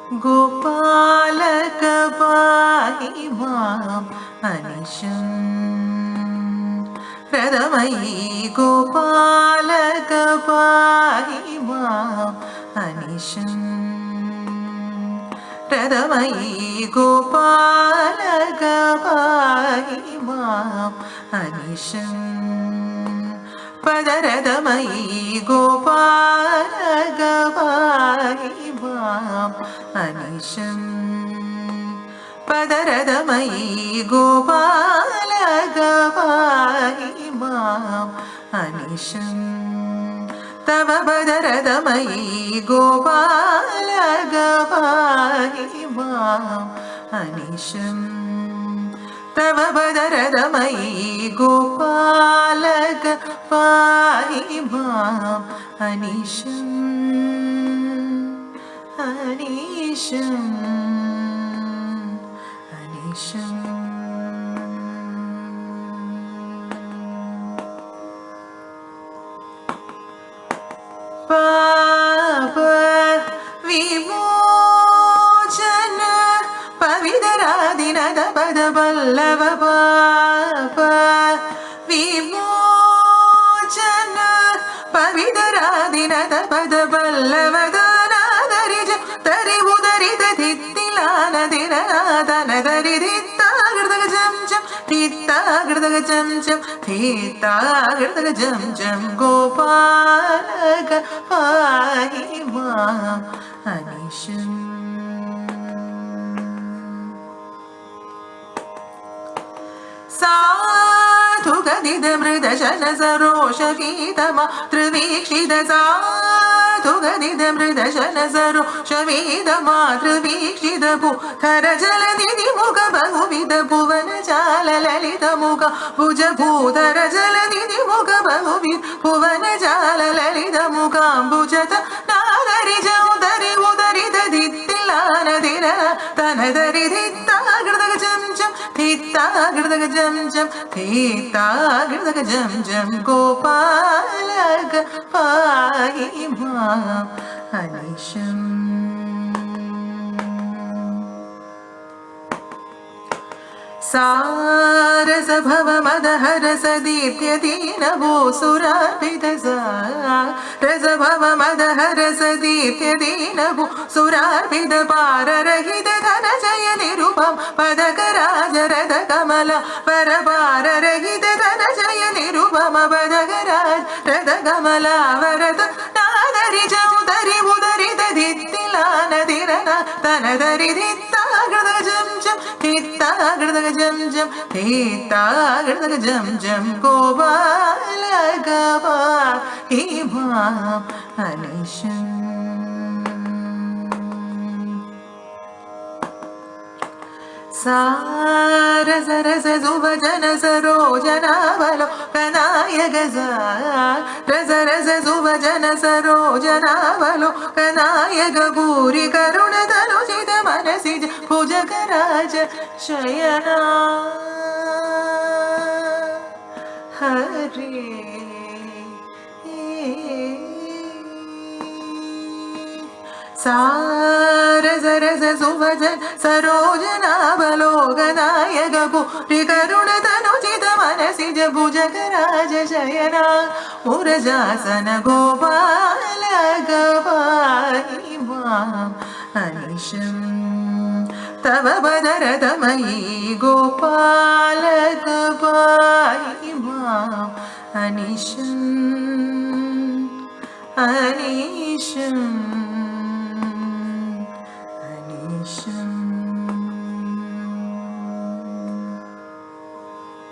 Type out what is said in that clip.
गोपालक पाहि माम् अनिशम् हृदमयी गोपालक पाहि माम् अनिशम् हृदमयी गोपालक पाहि माम् अनिशम् पदरदमयी गोपालक पाहि माम् अनिशम् पदरदमयी गोपालक पाहि माम् अनिशम् तव पदरदमयी गोपालक पाहि माम् अनिशम् तव पदरदमयी गोपालक पाहि माम् अनिशम् अनिशम् अनिशम् पाप विमोचन पविदरादिनद पद पल्लव पाप विमोचन पविदरादिनद पद पल्लव दानादरिज तरि उदरिद धित्तिलान दिननादन दरि धित्तागृदग जं जं धित्तागृदग जं जं धित्तागृदग जं जं गोपालक पाहि माम् अनिशम् साधुगदिद मृदशन सरोष गीतमातृवीक्षित साधुगदिद मृदशन सरोष वीतमातृवीक्षित भूधर जलनिधि मुख बहुविध भुवन जाल ललित मुख भुज भूधर जलनिधि मुख बहुविध भुवन जाल ललित मुखाम्बुजत नादरि जौदरि उदरिद धित्तिलान दिर तनदरि धित्तागृदग जं जं धित्तागृदग जं जं धित्तागृदग जं जं गोपालक पाहि माम् अनिशम् सारस भव मदहरस दीप्य दीन भूसुरार्पित सारस भव मदहरस दीप्य दीन भूसुरार्पित पाररहित धनजय निरुपम पदकराज रथ कमल परपाररहित धनजय निरुपम पदकराज रथ कमलावरत नादरि चौदरि उदरित धित्तिलान दिरन तनदरि धित्तागृदग जं जं धित्तागृदग जं जं धित्तागृदग जं जं गोपालक पाहि माम् अनिशम् सारस रस सुभजन सरोजनावलोकनायक सारस रस सुभजन सरोजनावलोकनायक भूरि करुण तनुजित मनसिज भुजगराज शयना हरे सारस रस सुभजन सरोजनावलोकनायक भूरि करुण तनुजित मनसिज भुजगराज शयना मुरजासन गोपालक पाहि माम् अनिशम् तव पदरदमयी गोपालक पाहि माम् अनिशम् अनिशम् अनिशम्